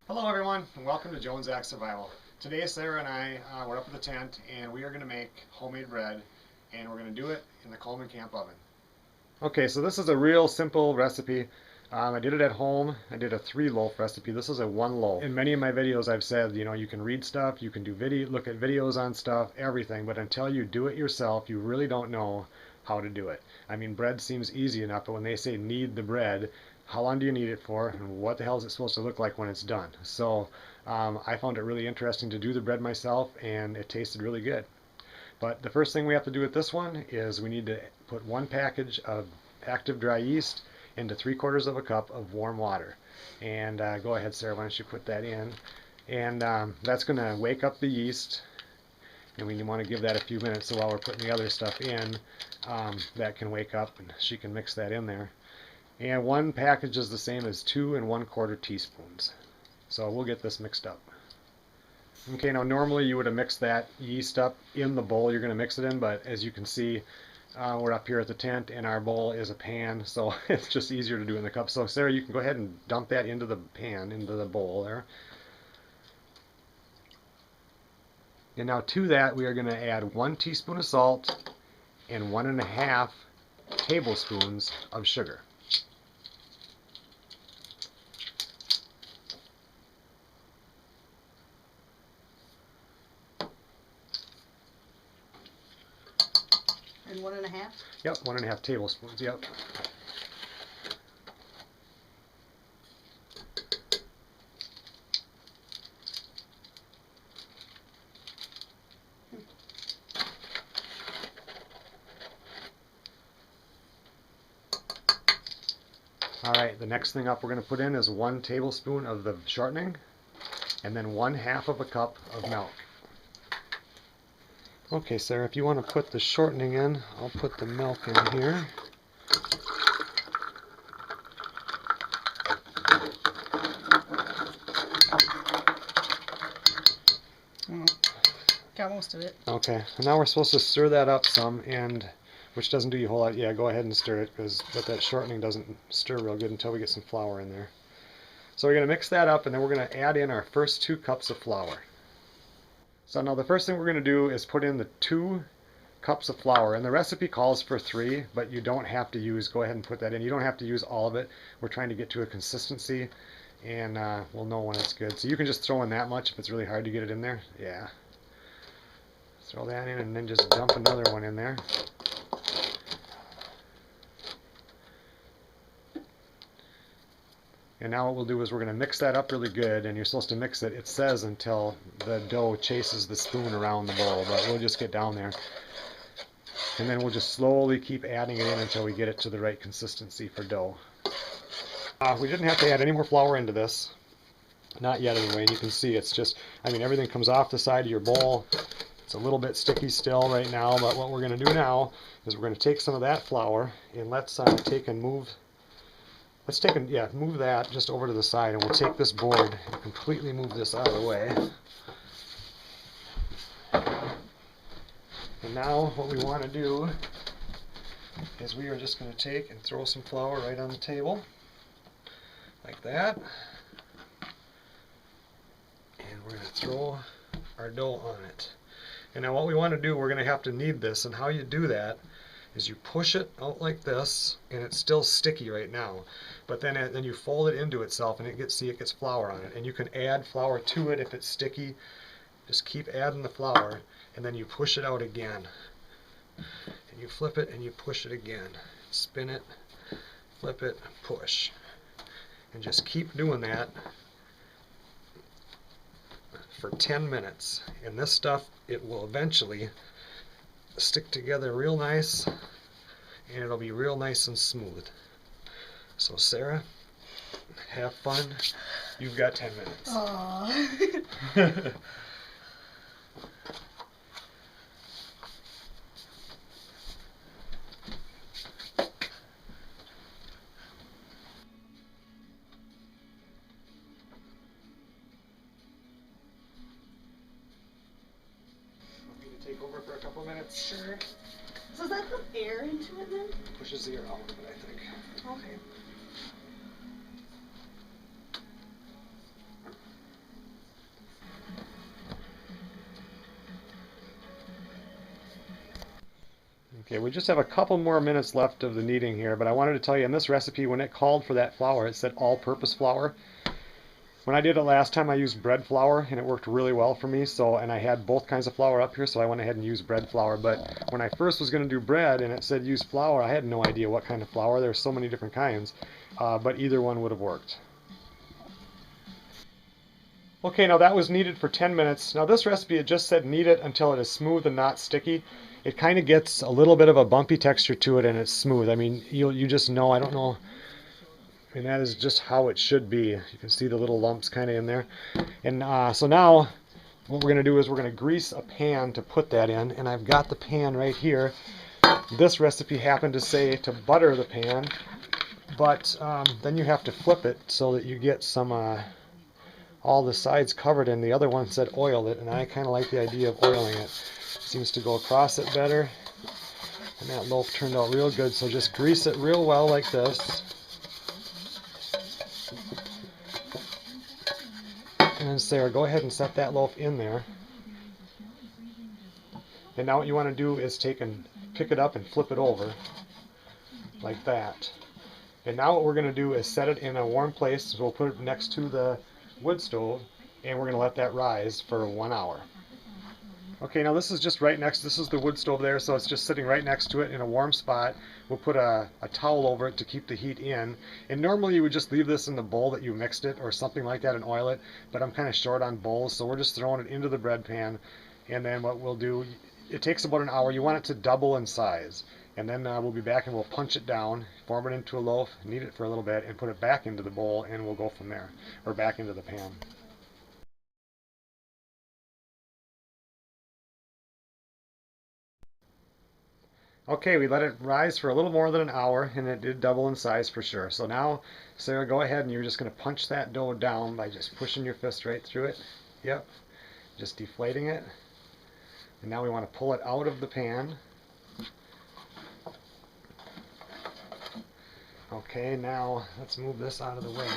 Hello everyone, and welcome to Jones Act Survival. Today Sarah and I, we're up at the tent and we are going to make homemade bread, and we're going to do it in the Coleman Camp Oven. Okay, so this is a real simple recipe. I did it at home. I did a 3-loaf recipe. This is a 1 loaf. In many of my videos I've said, you can read stuff, you can do look at videos on stuff, everything, but until you do it yourself, you really don't know how to do it. I mean, bread seems easy enough, but when they say knead the bread, how long do you need it for, and what the hell is it supposed to look like when it's done? So I found it really interesting to do the bread myself, and it tasted really good. But the first thing we have to do with this one is we need to put 1 package of active dry yeast into 3/4 of a cup of warm water. And go ahead, Sarah, why don't you put that in? And that's going to wake up the yeast, and we want to give that a few minutes. So while we're putting the other stuff in, that can wake up, and she can mix that in there. And 1 package is the same as 2 1/4 teaspoons. So we'll get this mixed up. Okay, now normally you would have mixed that yeast up in the bowl you're going to mix it in, but as you can see, we're up here at the tent and our bowl is a pan, so it's just easier to do in the cup. So Sarah, you can go ahead and dump that into the pan, into the bowl there. And now to that we are going to add 1 teaspoon of salt and 1 1/2 tablespoons of sugar. And 1 1/2? Yep, 1 1/2 tablespoons, yep. Alright, the next thing up we're going to put in is 1 tablespoon of the shortening, and then 1/2 of a cup of milk. Okay, Sarah, if you want to put the shortening in, I'll put the milk in here. Got most of it. Okay, and now we're supposed to stir that up some, and which doesn't do you a whole lot. Yeah, go ahead and stir it, but that shortening doesn't stir real good until we get some flour in there. So we're going to mix that up, and then we're going to add in our first 2 cups of flour. So now the first thing we're going to do is put in the 2 cups of flour, and the recipe calls for 3, but you don't have to go ahead and put that in. You don't have to use all of it. We're trying to get to a consistency, and we'll know when it's good. So you can just throw in that much if it's really hard to get it in there. Yeah. Throw that in and then just dump another one in there. And now what we'll do is we're going to mix that up really good, and you're supposed to mix it, it says, until the dough chases the spoon around the bowl, but we'll just get down there. And then we'll just slowly keep adding it in until we get it to the right consistency for dough. We didn't have to add any more flour into this. Not yet anyway, and you can see it's just, I mean, everything comes off the side of your bowl. It's a little bit sticky still right now, but what we're going to do now is we're going to take some of that flour, and let's move that just over to the side, and we'll take this board and completely move this out of the way. And now what we want to do is we are just going to take and throw some flour right on the table, like that. And we're going to throw our dough on it. And now what we want to do, we're going to have to knead this, and how you do that is you push it out like this, and it's still sticky right now, but then you fold it into itself, and it gets flour on it, and you can add flour to it if it's sticky. Just keep adding the flour, and then you push it out again, and you flip it and you push it again, spin it, flip it, push, and just keep doing that for 10 minutes. And this stuff, it will eventually stick together real nice, and it'll be real nice and smooth. So Sarah, have fun. You've got 10 minutes. Aww. Take over for a couple minutes. Sure. So does that put air into it then? Pushes the air out of it, I think. Okay. Okay, we just have a couple more minutes left of the kneading here, but I wanted to tell you in this recipe, when it called for that flour, it said all-purpose flour. When I did it last time, I used bread flour, and it worked really well for me. And I had both kinds of flour up here, so I went ahead and used bread flour. But when I first was going to do bread, and it said use flour, I had no idea what kind of flour. There's so many different kinds, but either one would have worked. Okay, now that was kneaded for 10 minutes. Now this recipe, it just said knead it until it is smooth and not sticky. It kind of gets a little bit of a bumpy texture to it, and it's smooth. I mean, you just know. I don't know. And that is just how it should be. You can see the little lumps kind of in there. And so now what we're going to do is we're going to grease a pan to put that in. And I've got the pan right here. This recipe happened to say to butter the pan, but then you have to flip it so that you get some all the sides covered, and the other one said oil it, and I kind of like the idea of oiling it. Seems to go across it better. And that loaf turned out real good, so just grease it real well like this. And then Sarah, go ahead and set that loaf in there. And now what you want to do is take and pick it up and flip it over like that. And now what we're going to do is set it in a warm place. So we'll put it next to the wood stove, and we're going to let that rise for 1 hour. Okay, now this is just right next, this is the wood stove there, so it's just sitting right next to it in a warm spot. We'll put a towel over it to keep the heat in. And normally you would just leave this in the bowl that you mixed it or something like that and oil it, but I'm kind of short on bowls, so we're just throwing it into the bread pan. And then what we'll do, it takes about an hour. You want it to double in size. And then we'll be back and we'll punch it down, form it into a loaf, knead it for a little bit, and put it back into the bowl, and we'll go from there, or back into the pan. Okay, we let it rise for a little more than an hour, and it did double in size for sure. So now, Sarah, go ahead and you're just going to punch that dough down by just pushing your fist right through it. Yep, just deflating it. And now we want to pull it out of the pan. Okay, now let's move this out of the way.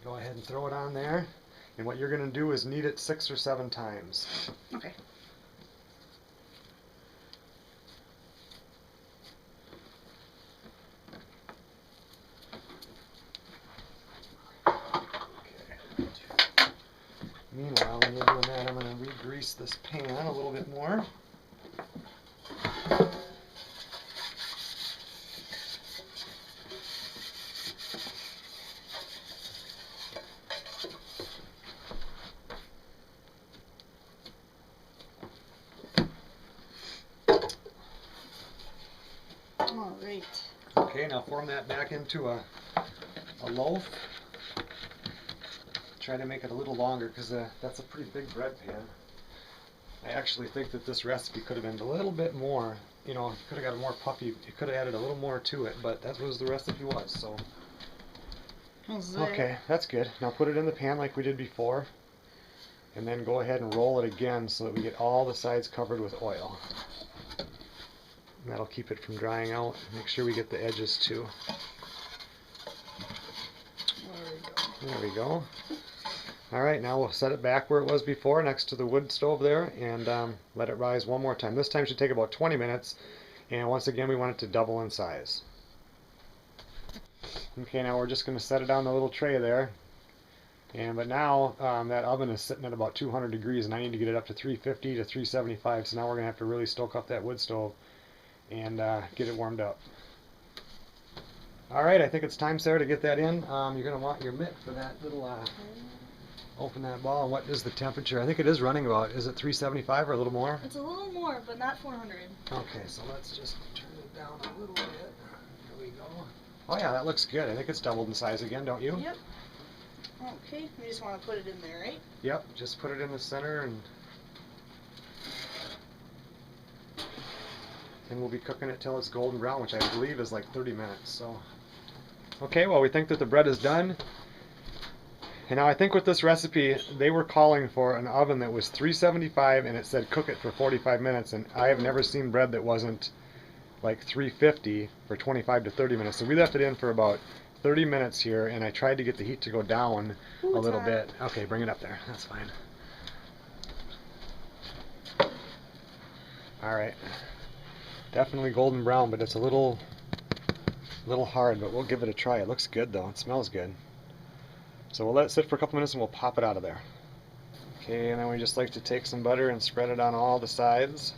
Go ahead and throw it on there. And what you're going to do is knead it 6 or 7 times. Okay. Meanwhile, when you're doing that, I'm going to re-grease this pan a little bit more. All right. Okay, now form that back into a loaf. Try to make it a little longer because that's a pretty big bread pan. I actually think that this recipe could have been a little bit more, you know, could have got a more puffy, you could have added a little more to it, but that was the recipe was, so. Okay, that's good. Now put it in the pan like we did before, and then go ahead and roll it again so that we get all the sides covered with oil. And that'll keep it from drying out. Make sure we get the edges too. There we go. Alright, now we'll set it back where it was before, next to the wood stove there, and let it rise one more time. This time should take about 20 minutes, and once again we want it to double in size. Okay, now we're just going to set it on the little tray there. But now that oven is sitting at about 200 degrees, and I need to get it up to 350 to 375, so now we're going to have to really stoke up that wood stove and get it warmed up. Alright, I think it's time, Sarah, to get that in. You're going to want your mitt for that little, open that ball. And what is the temperature? I think it is running about, is it 375 or a little more? It's a little more, but not 400. Okay, so let's just turn it down a little bit. There we go. Oh yeah, that looks good. I think it's doubled in size again, don't you? Yep. Okay, we just want to put it in there, right? Yep, just put it in the center, and we'll be cooking it till it's golden brown, which I believe is like 30 minutes. So, okay, well, we think that the bread is done. And now I think with this recipe, they were calling for an oven that was 375, and it said cook it for 45 minutes, and I have never seen bread that wasn't like 350 for 25 to 30 minutes. So we left it in for about 30 minutes here, and I tried to get the heat to go down a little bit. Okay, bring it up there. That's fine. Alright. Definitely golden brown, but it's a little hard, but we'll give it a try. It looks good though. It smells good. So we'll let it sit for a couple minutes and we'll pop it out of there. Okay, and then we just like to take some butter and spread it on all the sides.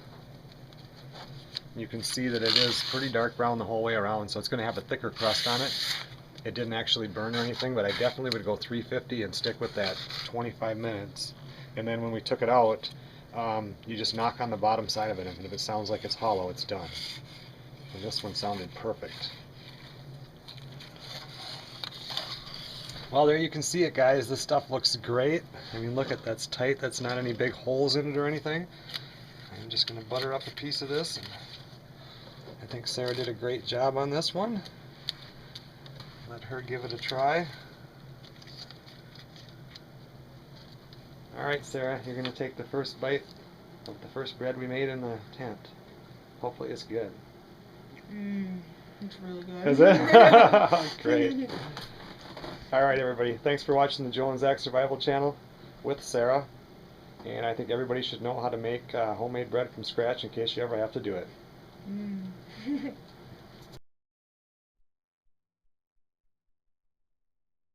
You can see that it is pretty dark brown the whole way around, so it's going to have a thicker crust on it. It didn't actually burn or anything, but I definitely would go 350 and stick with that 25 minutes. And then when we took it out, you just knock on the bottom side of it, and if it sounds like it's hollow, it's done. And this one sounded perfect. Well, there you can see it, guys. This stuff looks great. I mean, look at that's tight. That's not any big holes in it or anything. I'm just going to butter up a piece of this. And I think Sara did a great job on this one. Let her give it a try. Alright, Sara, you're going to take the first bite of the first bread we made in the tent. Hopefully it's good. It's really good. Is it? Great. Alright, everybody. Thanks for watching the Joe and Zach Survival Channel with Sara. And I think everybody should know how to make homemade bread from scratch in case you ever have to do it.